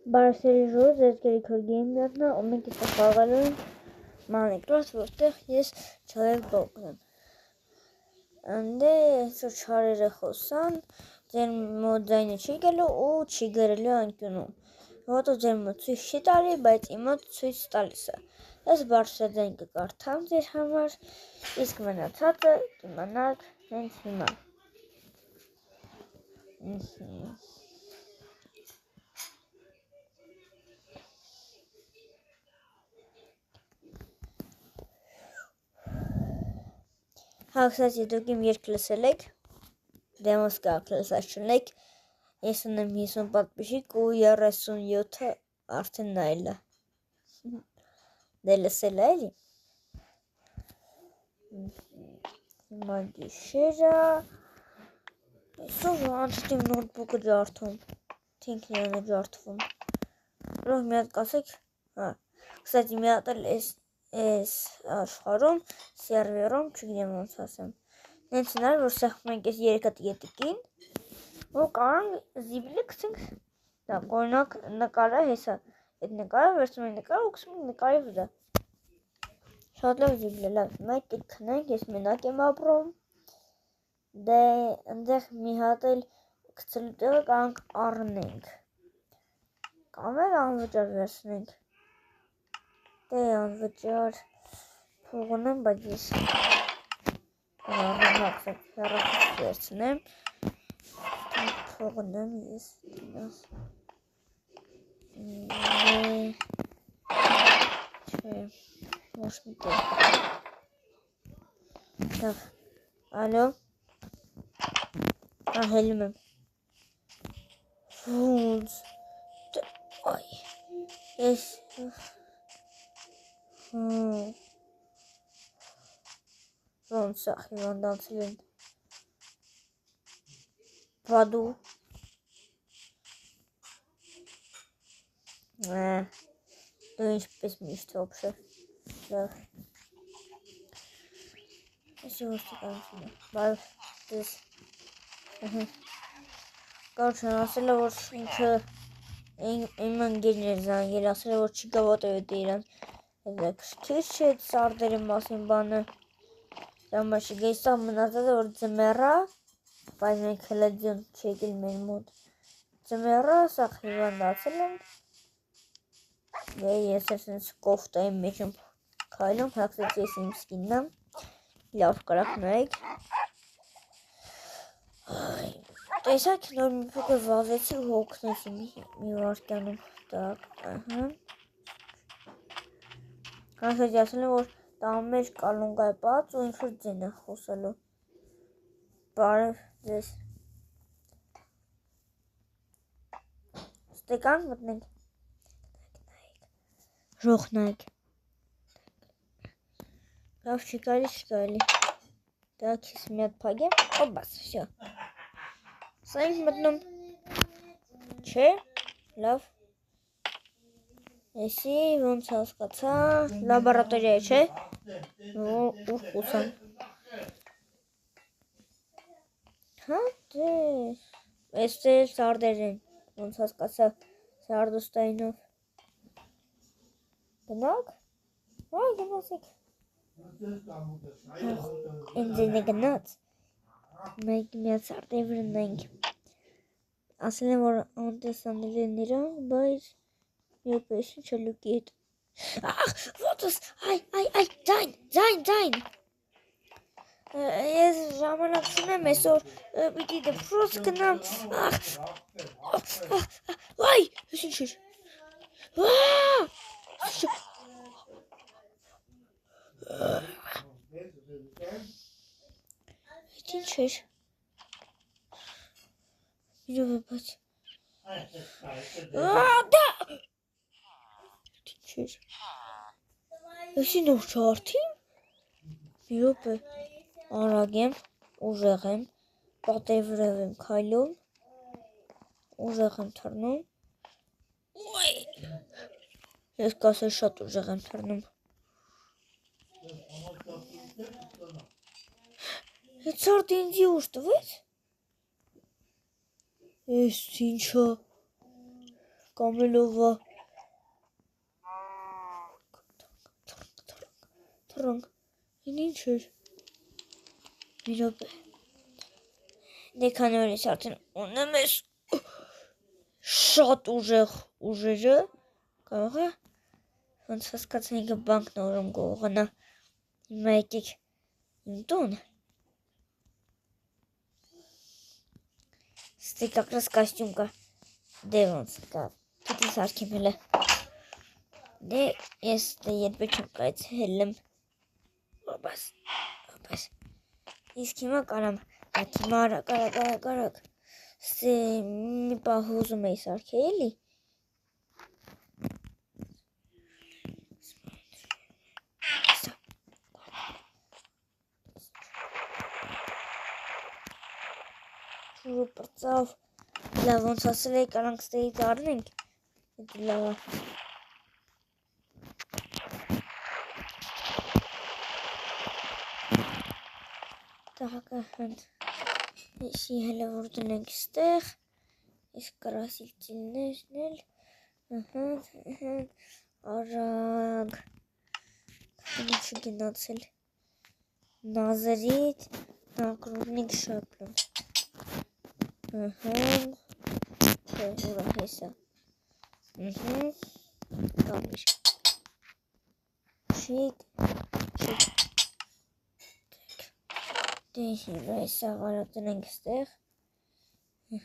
Բարսերի ժոհ ձեզգերի քորգեին մյատնա, ու մենք իստեղ խաղալու ենք Minecraft, որտեղ ես չարեր բողնեմ։ Անդե այսօր չարերը խոսան, ձեր մոտ ձայնը չի գելու ու չի գրելու անկյունում։ Որտեղ ձեր մոտ ցույց չի տալի, բայց իմ մոտ ցույց տալիս է։ Ես բարձրաձայն կկարդամ ձեր համար, իսկ մնացածը կիմանաք հենց հիմա։ Հաղսացի դուք իմ երկ լսել եք, դեմոս կարգ լսած չունեք, ես ունեմ 50 պատպիշիկ ու 37-ը արդեն նայելը, դե լսել է էլի, հիմա գիշերը, այսով անցտ իմ նոտբուկը ջարդում, թինքն է ջարդվում, ռոհ մի հատ կասեք, կսացի մի հատ էլ ես աշխարում, սերվերում, չգնեմ ոնց ասեմ, նենց հնար, որ սեղմում ենք ես երեքատ ետիկին, ու կարանք զիբլի կցենք, օրինակ նկարը հեսա, այդ նկարը վերցում ենք նկարը ու կսում ենք նկարի վրա, շատ լավ զիբլի, լավ, մեկ դեք քնենք, ես մենակ եմ ապրում, դե ընդեղ մի հատ էլ կցելու տեղը կարանք առնենք, կամ էլ անվճար վերցնենք, դե անվճար փող ունեմ, բայց ես հեռախոս վերցնեմ, փող ունեմ ես չէ, ոչ մի տեղ, ալո, հելում եմ, ոնց, այ, ես, ոնց է հիվանդանցել են, վադու, դու ինչպես միշտ ոբշե, լավ, ես յորսի կարություն է, բարև, դես, կարություն ասել է, որ ինքը, իմ ընգերն էր զանգել, ասել է, որ չի գավատով է իրան, քրքիր չէ այդ սարդերի մասին բանը, դամաշի գեստավ մնացած է, որ ձմերա, բայց մենք հլադյուն չեկել մեր մոտ, ձմերա, սաղ հիվանդացել են, ես էր սենց կովտայի մեջ եմ քայլում, հակսեց ես իմ սկիննամ, լավ կարակ նայեք, տեսակ նոր մի փոքր վազեցի ու հոգնեցի մի վարկյանում, տակ, հակսեց ասել եմ, որ տան մեջ կալունգա է պած ու ինչ-որ ձեն է խոսալու, բարև ձեզ, ստեկանք մտնենք, ժող նայք, լավ չի կարելի, դակ ես մի հատ պագեմ, ոբաս, վսյո, սա ենք մտնում, չէ, լավ, եսի ոնց հասկացա, լաբորատորիա է, չէ, ուր խուսան, հա, դես, ես դեր սարդեր են, ոնց հասկացա, սարդոստայնով, գնակ, հա, գնացեք, ինձ են է գնաց, մեկ միատ սարդեր վրնենք, ասել են, որ անտեսանել են իրան, բայց Եվ ես ինչ է լուկի հետ, ոտս, այ, ձայն, ես ժամանակ չունեմ այսօր, պիտի դպրոց գնամ, այ, ես ինչ էր, ինչ էր, իրով է բաց, դա, չէր, եսի նոր չարդիմ, մի ոպ է, արագ եմ, ուժեղ եմ, պատեր վրև եմ քայլում, ուժեղ եմ թռնում, ես կասել շատ ուժեղ եմ թռնում, այդ սարդը ինձի ուժ տվեց, ես ինչա, կամելով է։ Թռանք, ինչ էր։ Միրոպե։ Դե քանի որ ես արդեն ունեմ ես շատ ուժերը, կարող է ոնց հասկացնենք բանկն օրում գողանա։ Հիմա եկեք իմ տուն։ Ստի կակրաս կոստյում կա։ Դե ոնց կա։ Պիտի սարքեմ հելը։ Դե ես դե երբե չեմ կայցելեմ։ Ոբաս։ Իսկ հիմա կարամ հիմա արագ ստի մի պահ ուզում էի սարքել էլի։ Ջուրը պրծավ, լավ ոնց ասել էի կարանք ստեից առնենք, էդի լավ է։ Տահակը հենց, եսի հելը որ դնենք ստեղ, իսկ կարասիլցիլներն էլ, արագ, քանի չգնացել, նազրիտ, նակրունիկ շապլում, ուրա հեսա, կամիր, շիկ, դե հիմա հեսա արագ դնենք ստեղ, մի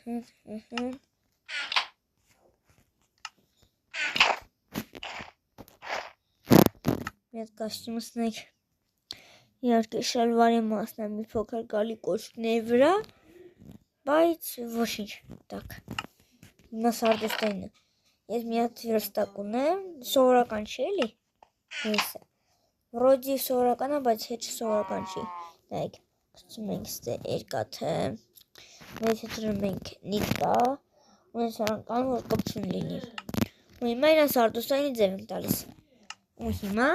հատ կոստյումս նայք, իհարկե շալվարի մասն է մի փոքր գալի կոշիկների վրա, բայց ոչինչ, տակ, հիմա սարդոստայինը, ես մի հատ վերստակ ունեմ, սովորական չի էլի, հեսա, վրոդի սովորական է, բայց հետ սովորական չի, նայք, կցում ենք ստե երկաթը, մեզ հետրում ենք նիտրա, ու ես սարանքան, որ կպչուն լինի, ու հիմա իրան սարդոստայինի ձև ենք տալիս, ու հիմա,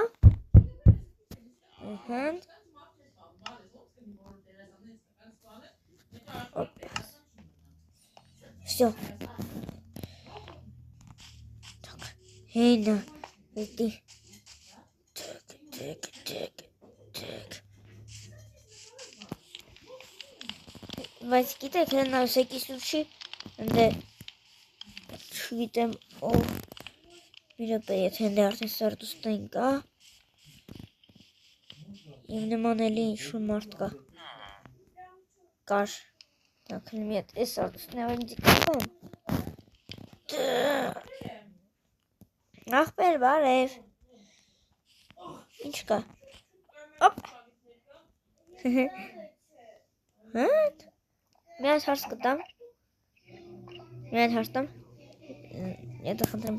Всё. Так, հենա, էդի, տեք, բայց գիտեք, հենա սեկի սուչի, ընդե, չգիտեմ, ով, միրոպե, եթե ընդե արդեն սարդոստային կա, իմ նման էլի ինչ-որ մարդ կա, կար, так, մի հատ էս սարդոստները ինձի կապեմ, ախպեր բարև, ինչ կա, ոպ, հատ, մի հատ հարց կտամ, եթե խնդրեմ,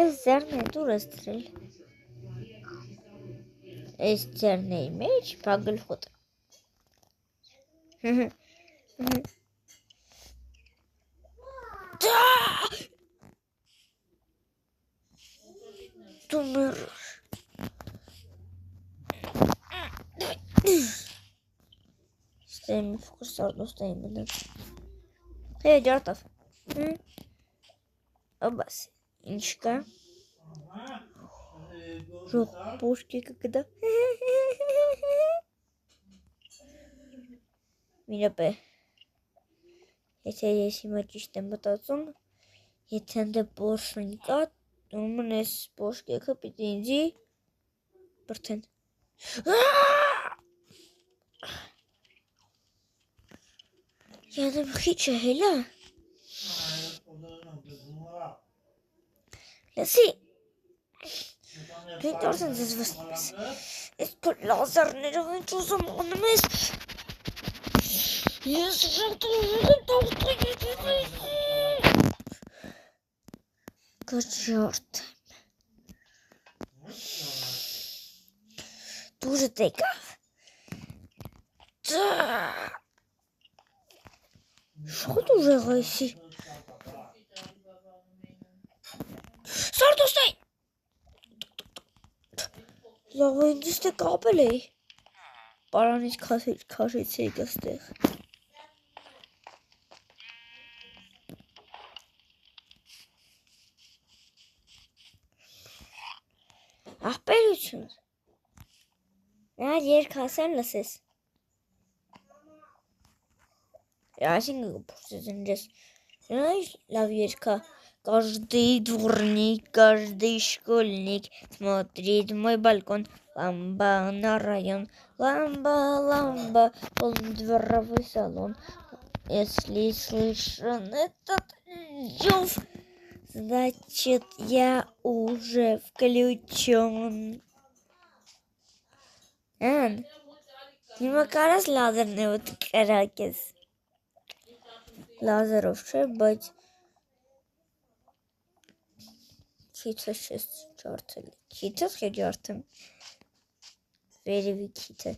էս ձերն է դուր ես դրել, էս ձերն էի մեջ, բագլխոտ, դու մերր, ստե մի փոքր սարդոստային մնաց, ջարտավ, ոբաս, ինչ կա, ժող պոշկեկը կդա, միրոպե, եթե ես հիմա ճիշտ եմ մտածում, եթե ընդե պորշն կա, ումն ես պոշկեկը պիտի ինձի բրթեն, յադեմ խիչը հելա, լսի, դու ինձ արդեն ձեզ վստիմ ես, ես քո լազերներով ինչ ուզում անում ես, ես շատ գրջարդ եմ, դուրը տեկավ, շատ ուժեղ է եսի, սարդոստային, լավ ինձ ստե կապել էի, պարանից քաշեցի եկ աստեղ, Ախպերություն։ Նա երկասան լսես։ Այսինքն փորձես ինձ լավ երկա։ Каждый дворник, каждый школьник смотрит мой балкон. Ламба на район, ламба, ламба, полный дворовой салон. Если слышен этот зов, значит я уже включен. Հիմա կարաս լազերն է ոտ կրակես։ Լազերով չէ, բայց քիթս չես ջարդել։ Քիթս է ջարդեմ։ Վերևի քիթը։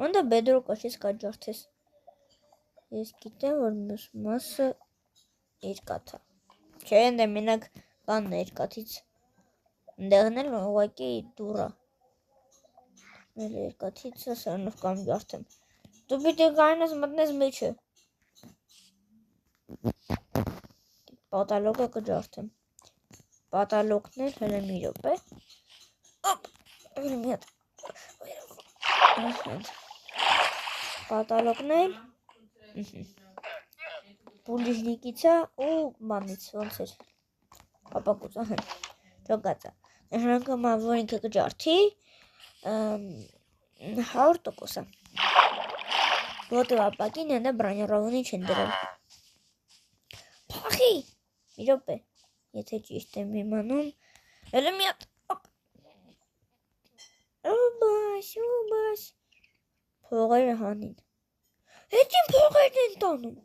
Ոնდა բեդրոկ աշես կա ջարդես։ Ես գիտեմ, որ մյուս մասը երկաթ է։ Չէ, ընդ մենակ բանն է երկաթից։ Ընդեղն էլ ուղղակի դուռ է։ Մեր երկաթից սրանով կամ ջարդեմ։ Դու պիտի գայնես մտնես մեջը։ Պատալոգը կջարդեմ։ Պատալոգն էլ հələ մի րոպե։ Օպ, մի հատ։ Պատալոգն էլ բուլիժնիկից է ու բանից ոնց էր։ Ապակուց, ահա։ Ճոգած է։ Նշանակում է, որ ինքը կջարդի 100%։ Ոտը ապակին ենდა բրանյարավունի չեն դրել։ Փախի, մի րոպե, եթե ճիշտ եմ իմանում, հələ մի հատ, օբաս, փողերը հանին։ Հետ իմ փողերն են տանում։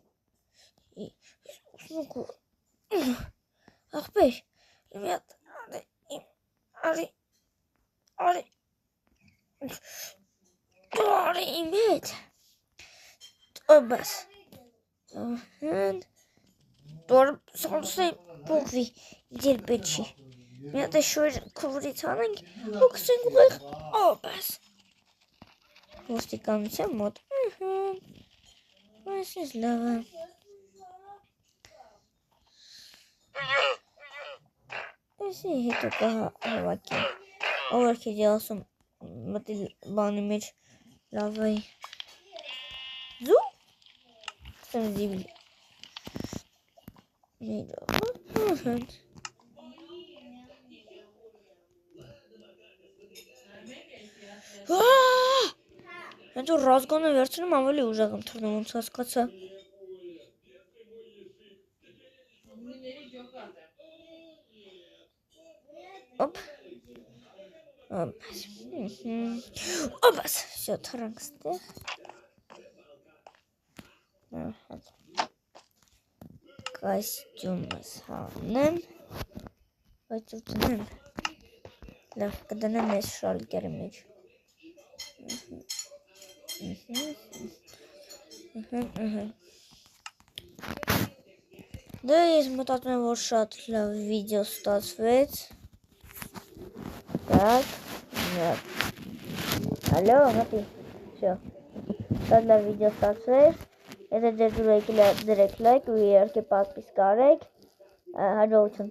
Ախպեր, մի հատ, արի իմ հետ։ Օբաս, դոր սորսը բողվի, իդել պեչի։ Մի հատ է շոր քվրից հանենք, ու կսենք ուղեղ, օբաս։ Ոստիկանության մոտ, այս ես լավ է։ Այսի հետո կհավակի, ովեր քեզ ասում մտիլ բանի մեջ լավ է։ Զու, կսեմ զիվիլ։ Հենց որ ռազգանը վերցնում ավելի ուժեղ եմ թռնում ոնց հասկացա։ Օպ։ Օպաս, всё, թռանք ստեղ։ Կոստյումս հանեմ, բայց ուտնեմ, լավ կդնեմ ես շալկերի մեջ, դե ես մտածում եմ, որ շատ լավ վիդեո ստացվեց, так, ալո, մտի, всё, շատ լավ վիդեո ստացվեց, եթե ձեր դուր եկել է դրեք լայք ու իհարկե պատվիսկ արեք, հաջողություն